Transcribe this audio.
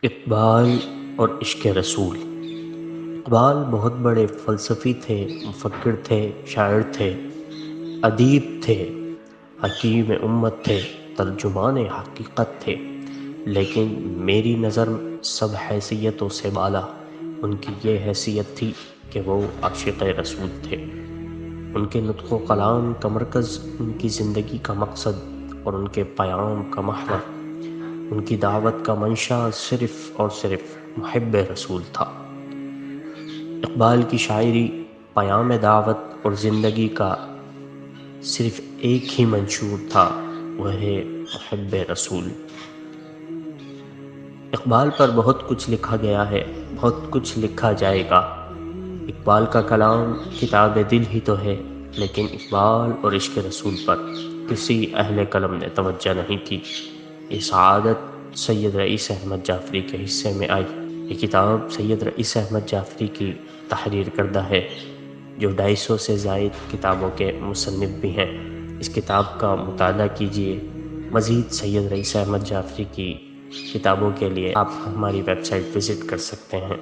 اقبال اور عشق رسول۔ اقبال بہت بڑے فلسفی تھے، مفکر تھے، شاعر تھے، ادیب تھے، حکیم امت تھے، ترجمان حقیقت تھے، لیکن میری نظر سب حیثیتوں سے بالا ان کی یہ حیثیت تھی کہ وہ عاشق رسول تھے۔ ان کے نطق و کلام کا مرکز ان کی زندگی کا مقصد اور ان کے پیام کا محور، ان کی دعوت کا منشا صرف اور صرف محب رسول تھا۔ اقبال کی شاعری پیام دعوت اور زندگی کا صرف ایک ہی منشور تھا، وہ ہے محب رسول۔ اقبال پر بہت کچھ لکھا گیا ہے، بہت کچھ لکھا جائے گا۔ اقبال کا کلام کتاب دل ہی تو ہے، لیکن اقبال اور عشق رسول پر کسی اہل قلم نے توجہ نہیں کی۔ یہ سعادت سید رئیس احمد جعفری کے حصے میں آئی۔ یہ کتاب سید رئیس احمد جعفری کی تحریر کردہ ہے، جو 250 سے زائد کتابوں کے مصنف بھی ہیں۔ اس کتاب کا مطالعہ کیجیے۔ مزید سید رئیس احمد جعفری کی کتابوں کے لیے آپ ہماری ویب سائٹ وزٹ کر سکتے ہیں۔